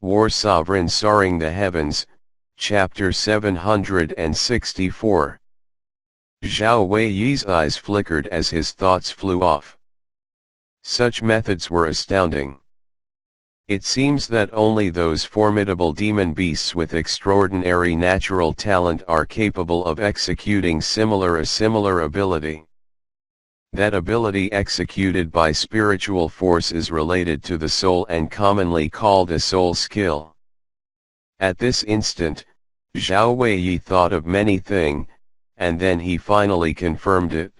War Sovereign Soaring the Heavens, Chapter 764. Zhao Weiyi's eyes flickered as his thoughts flew off. Such methods were astounding. It seems that only those formidable demon beasts with extraordinary natural talent are capable of executing a similar ability. That ability executed by spiritual force is related to the soul and commonly called a soul skill. At this instant, Zhao Weiyi thought of many things, and then he finally confirmed it.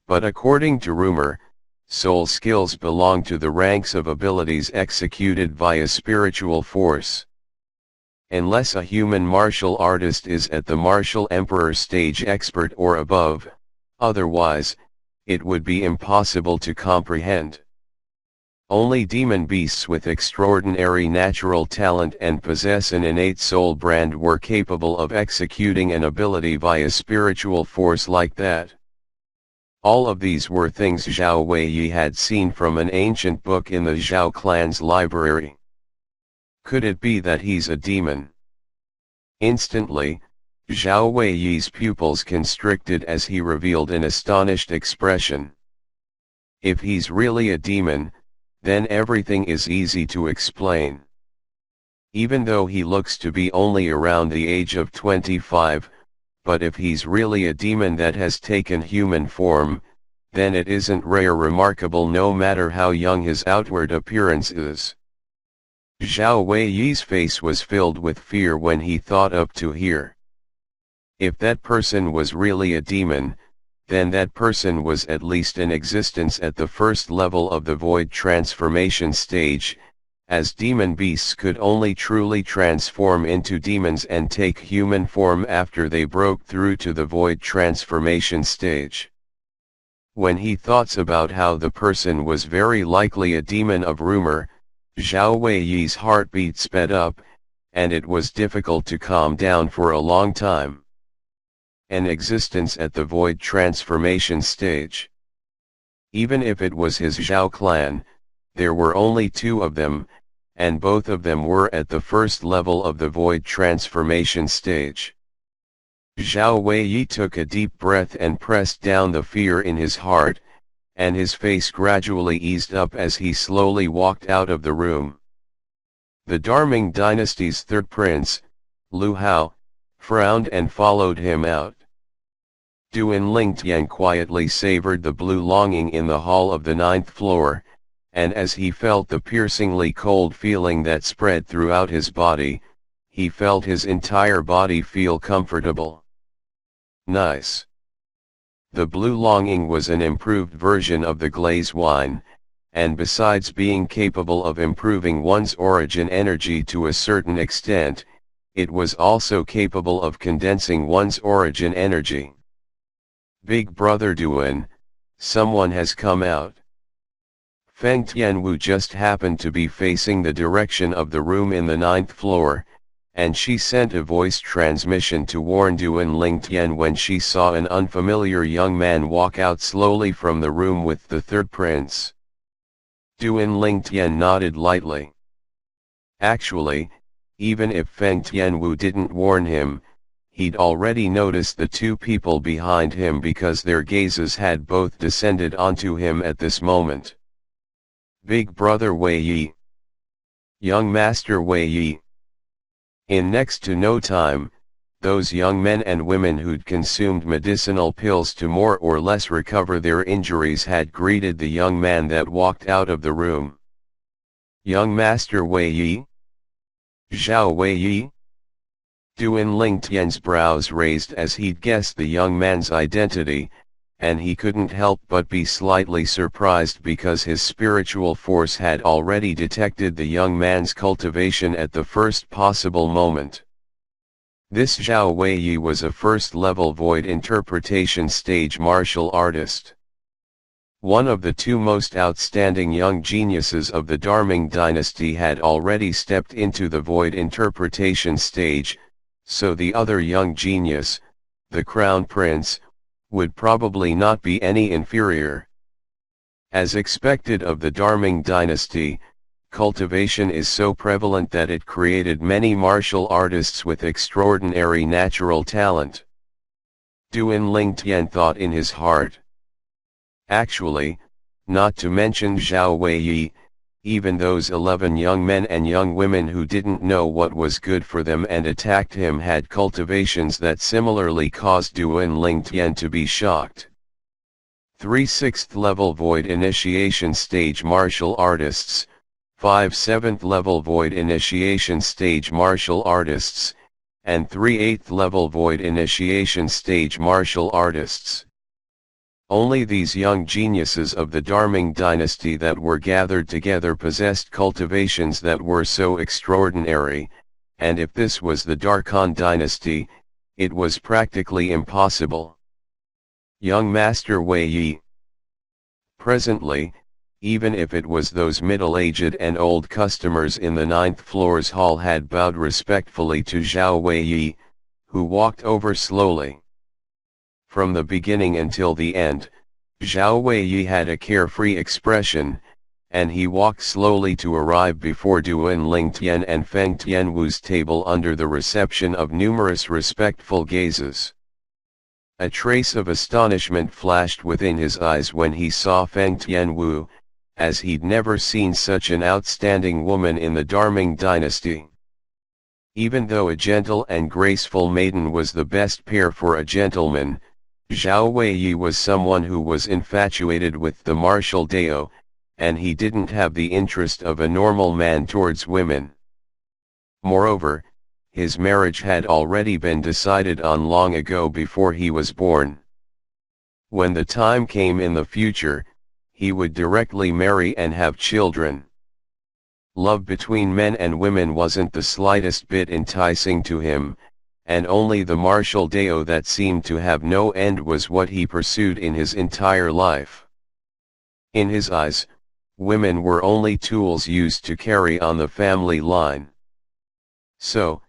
But according to rumor, soul skills belong to the ranks of abilities executed via spiritual force. Unless a human martial artist is at the martial emperor stage expert or above, otherwise, it would be impossible to comprehend. Only demon beasts with extraordinary natural talent and possess an innate soul brand were capable of executing an ability via spiritual force like that. All of these were things Zhao Weiyi had seen from an ancient book in the Zhao clan's library. Could it be that he's a demon? Instantly, Zhao Weiyi's pupils constricted as he revealed an astonished expression. If he's really a demon, then everything is easy to explain. Even though he looks to be only around the age of 25, but if he's really a demon that has taken human form, then it isn't rare remarkable no matter how young his outward appearance is. Zhao Weiyi's face was filled with fear when he thought up to here. If that person was really a demon, then that person was at least in existence at the first level of the void transformation stage, as demon beasts could only truly transform into demons and take human form after they broke through to the void transformation stage. When he thought about how the person was very likely a demon of rumor, Zhao Weiyi's heartbeat sped up, and it was difficult to calm down for a long time. An existence at the void transformation stage. Even if it was his Zhao clan, there were only two of them, and both of them were at the first level of the void transformation stage. Zhao Weiyi took a deep breath and pressed down the fear in his heart, and his face gradually eased up as he slowly walked out of the room. The Darming dynasty's third prince, Lu Hao, frowned and followed him out. Duan Lingtian quietly savored the blue longing in the hall of the 9th floor, and as he felt the piercingly cold feeling that spread throughout his body, he felt his entire body feel comfortable. Nice. The blue longing was an improved version of the glaze wine, and besides being capable of improving one's origin energy to a certain extent, it was also capable of condensing one's origin energy. Big brother Duan, someone has come out. Feng Tianwu just happened to be facing the direction of the room in the 9th floor, and she sent a voice transmission to warn Duan Lingtian when she saw an unfamiliar young man walk out slowly from the room with the third prince. Duan Lingtian nodded lightly. Actually, even if Feng Tianwu didn't warn him, he'd already noticed the two people behind him because their gazes had both descended onto him at this moment. Big brother Weiyi. Young master Weiyi. In next to no time, those young men and women who'd consumed medicinal pills to more or less recover their injuries had greeted the young man that walked out of the room. Young master Weiyi? Zhao Weiyi? Duan Lingtian's brows raised as he'd guessed the young man's identity, and he couldn't help but be slightly surprised because his spiritual force had already detected the young man's cultivation at the first possible moment. This Zhao Weiyi was a first-level void interpretation stage martial artist. One of the two most outstanding young geniuses of the Darming dynasty had already stepped into the void interpretation stage, so the other young genius, the crown prince, would probably not be any inferior. As expected of the Darming dynasty, cultivation is so prevalent that it created many martial artists with extraordinary natural talent. Duan Lingtian thought in his heart. Actually, not to mention Zhao Weiyi, even those 11 young men and young women who didn't know what was good for them and attacked him had cultivations that similarly caused Duan Lingtian to be shocked. 3 6th level Void Initiation Stage Martial Artists, 5 7th level Void Initiation Stage Martial Artists, and 3 8th level Void Initiation Stage Martial Artists. Only these young geniuses of the Darming dynasty that were gathered together possessed cultivations that were so extraordinary, and if this was the Darkhan dynasty, it was practically impossible. Young Master Wei Yi. Presently, even if it was those middle-aged and old customers in the 9th floor's hall had bowed respectfully to Zhao Weiyi, who walked over slowly. From the beginning until the end, Zhao Weiyi had a carefree expression, and he walked slowly to arrive before Duan Lingtian and Feng Tianwu's table under the reception of numerous respectful gazes. A trace of astonishment flashed within his eyes when he saw Feng Tianwu, as he'd never seen such an outstanding woman in the Darming dynasty. Even though a gentle and graceful maiden was the best pair for a gentleman, Zhao Weiyi was someone who was infatuated with the martial Dao, and he didn't have the interest of a normal man towards women. Moreover, his marriage had already been decided on long ago before he was born. When the time came in the future, he would directly marry and have children. Love between men and women wasn't the slightest bit enticing to him, and only the martial Dao that seemed to have no end was what he pursued in his entire life. In his eyes, women were only tools used to carry on the family line. So,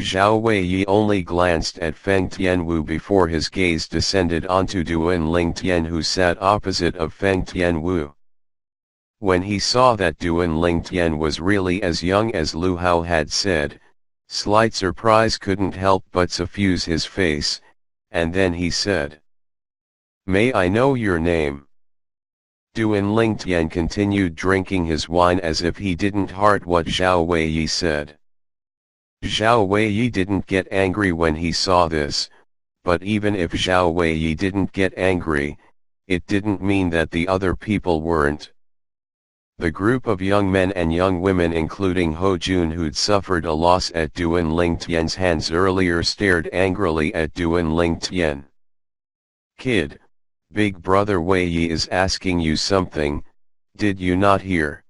Zhao Weiyi only glanced at Feng Tianwu before his gaze descended onto Duan Lingtian, who sat opposite of Feng Tianwu. When he saw that Duan Lingtian was really as young as Lu Hao had said, slight surprise couldn't help but suffuse his face, and then he said, "May I know your name?" Duan Lingtian continued drinking his wine as if he didn't heart what Zhao Weiyi said. Zhao Weiyi didn't get angry when he saw this, but even if Zhao Weiyi didn't get angry, it didn't mean that the other people weren't. The group of young men and young women, including Ho Jun, who'd suffered a loss at Duan Lingtian's hands earlier, stared angrily at Duan Lingtian. "Kid, Big Brother Weiyi is asking you something, did you not hear?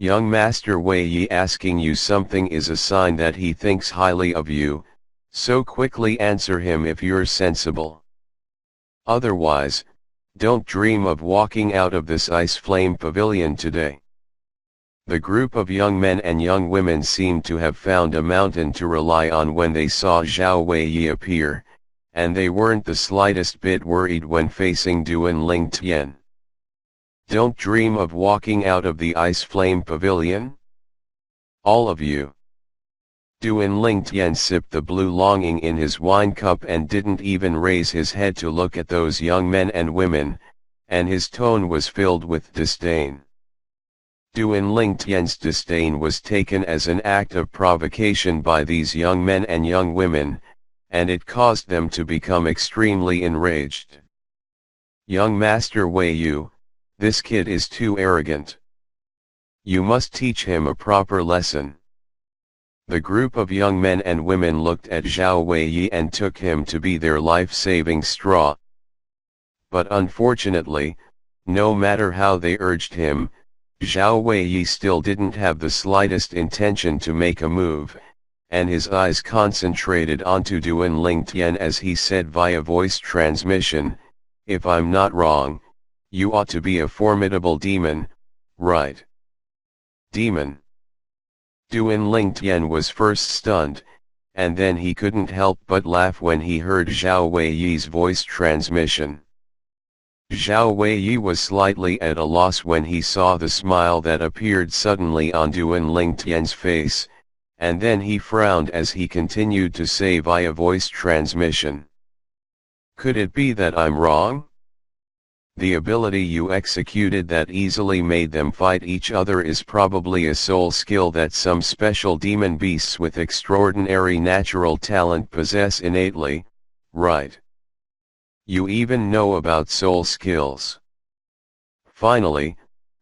Young Master Weiyi asking you something is a sign that he thinks highly of you, so quickly answer him if you're sensible. Otherwise, don't dream of walking out of this ice flame pavilion today." The group of young men and young women seemed to have found a mountain to rely on when they saw Zhao Weiyi appear, and they weren't the slightest bit worried when facing Duan Lingtian. "Don't dream of walking out of the ice flame pavilion? All of you." Duan Lingtian sipped the blue longing in his wine cup and didn't even raise his head to look at those young men and women, and his tone was filled with disdain. Duan Lingtian's disdain was taken as an act of provocation by these young men and young women, and it caused them to become extremely enraged. "Young Master Weiyu, this kid is too arrogant. You must teach him a proper lesson." The group of young men and women looked at Zhao Weiyi and took him to be their life-saving straw. But unfortunately, no matter how they urged him, Zhao Weiyi still didn't have the slightest intention to make a move, and his eyes concentrated onto Duan Lingtian as he said via voice transmission, "If I'm not wrong, you ought to be a formidable demon, right?" Demon? Duan Lingtian was first stunned, and then he couldn't help but laugh when he heard Zhao Weiyi's voice transmission. Zhao Weiyi was slightly at a loss when he saw the smile that appeared suddenly on Duan Lingtian's face, and then he frowned as he continued to say via voice transmission. Could it be that I'm wrong? The ability you executed that easily made them fight each other is probably a soul skill that some special demon beasts with extraordinary natural talent possess innately, right? You even know about soul skills. Finally,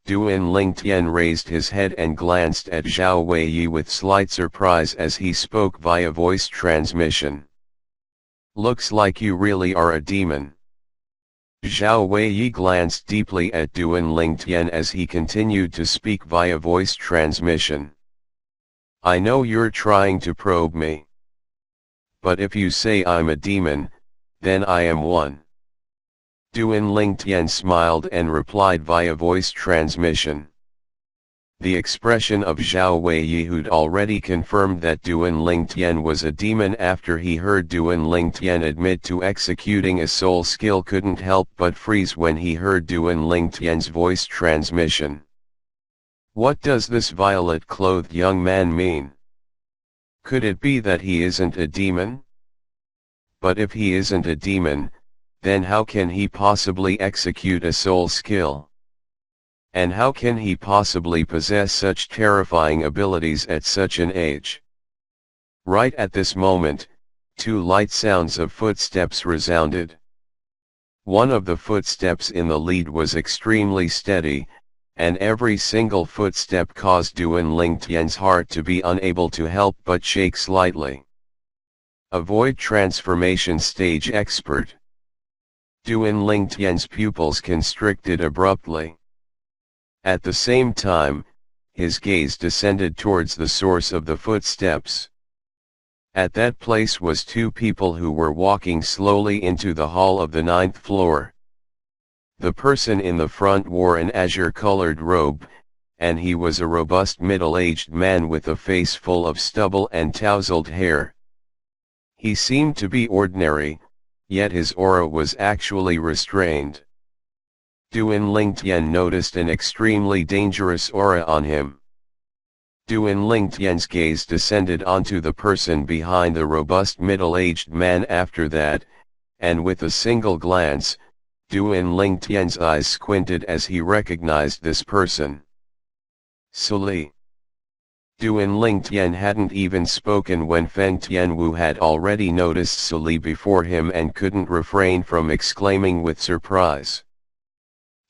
Duan Lingtian raised his head and glanced at Zhao Weiyi with slight surprise as he spoke via voice transmission. Looks like you really are a demon. Zhao Weiyi glanced deeply at Duan Lingtian as he continued to speak via voice transmission. I know you're trying to probe me. But if you say I'm a demon, then I am one. Duan Lingtian smiled and replied via voice transmission. The expression of Zhao Weiyi, who'd already confirmed that Duan Lingtian was a demon after he heard Duan Lingtian admit to executing a soul skill, couldn't help but freeze when he heard Duan Lingtian's voice transmission. What does this violet-clothed young man mean? Could it be that he isn't a demon? But if he isn't a demon, then how can he possibly execute a soul skill? And how can he possibly possess such terrifying abilities at such an age? Right at this moment, two light sounds of footsteps resounded. One of the footsteps in the lead was extremely steady, and every single footstep caused Duan Lingtian's heart to be unable to help but shake slightly. A void transformation stage expert. Duan Lingtian's pupils constricted abruptly. At the same time, his gaze descended towards the source of the footsteps. At that place was two people who were walking slowly into the hall of the 9th floor. The person in the front wore an azure-colored robe, and he was a robust middle-aged man with a face full of stubble and tousled hair. He seemed to be ordinary, yet his aura was actually restrained. Duan Lingtian noticed an extremely dangerous aura on him. Duan Lingtian's gaze descended onto the person behind the robust middle-aged man after that, and with a single glance, Duan Lingtian's eyes squinted as he recognized this person. Suli. Duan Lingtian hadn't even spoken when Feng Tianwu had already noticed Suli before him and couldn't refrain from exclaiming with surprise.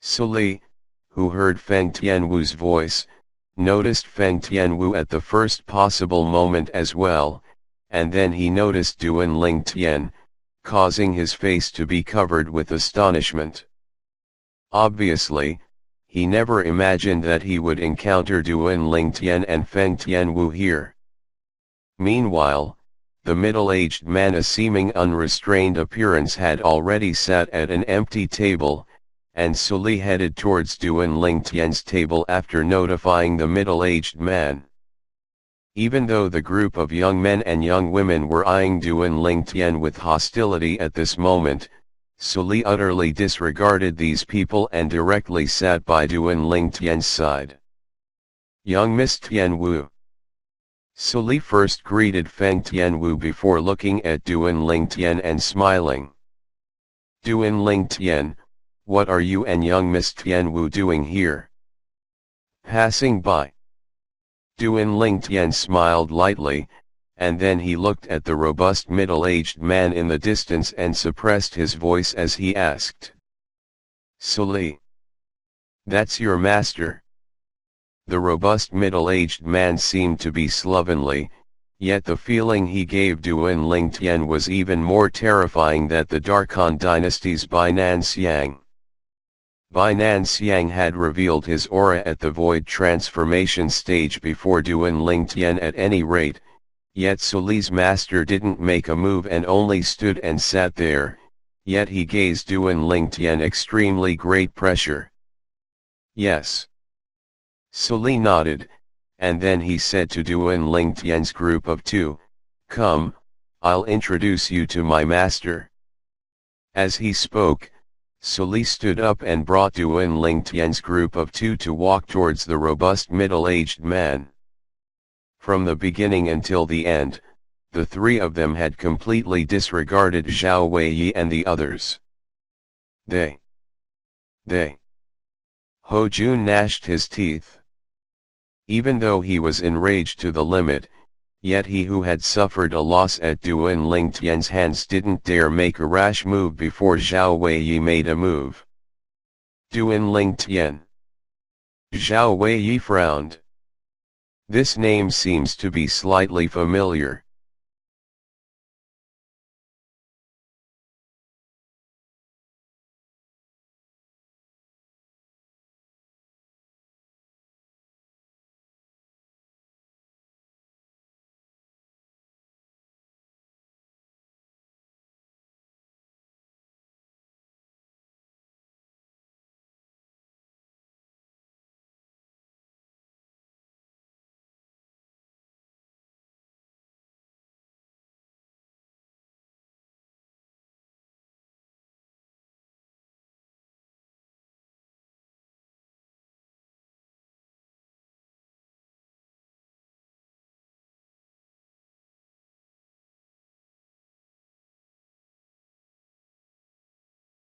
Suli, who heard Feng Tianwu's voice, noticed Feng Tianwu at the first possible moment as well, and then he noticed Duan Lingtian, causing his face to be covered with astonishment. Obviously, he never imagined that he would encounter Duan Lingtian and Feng Tianwu here. Meanwhile, the middle-aged man, a seeming unrestrained appearance, had already sat at an empty table, and Suli headed towards Duan Lingtian's table after notifying the middle-aged man. Even though the group of young men and young women were eyeing Duan Lingtian with hostility at this moment, Suli utterly disregarded these people and directly sat by Duan Lingtian's side. Young Miss Tianwu. Suli first greeted Feng Tianwu before looking at Duan Lingtian and smiling. Duan Lingtian, what are you and young Miss Tianwu doing here? Passing by. Duan Lingtian smiled lightly, and then he looked at the robust middle-aged man in the distance and suppressed his voice as he asked. Suli. That's your master? The robust middle-aged man seemed to be slovenly, yet the feeling he gave Duan Lingtian was even more terrifying than the Darkhan dynasty's Bai Nan Xiang. Bai Nan Xiang had revealed his aura at the void transformation stage before Duan Lingtian at any rate, yet Suli's master didn't make a move and only stood and sat there, yet he gave Duan Lingtian extremely great pressure. Yes. Suli nodded, and then he said to Duan Lingtian's group of two, "Come, I'll introduce you to my master." As he spoke, Sully stood up and brought Duan Ling Tian's group of two to walk towards the robust middle-aged man. From the beginning until the end, the three of them had completely disregarded Zhao Weiyi and the others. They. Ho Jun gnashed his teeth. Even though he was enraged to the limit, yet he who had suffered a loss at Duan Ling Tian's hands didn't dare make a rash move before Zhao Weiyi made a move. Duan Ling Tian. Zhao Weiyi frowned. This name seems to be slightly familiar.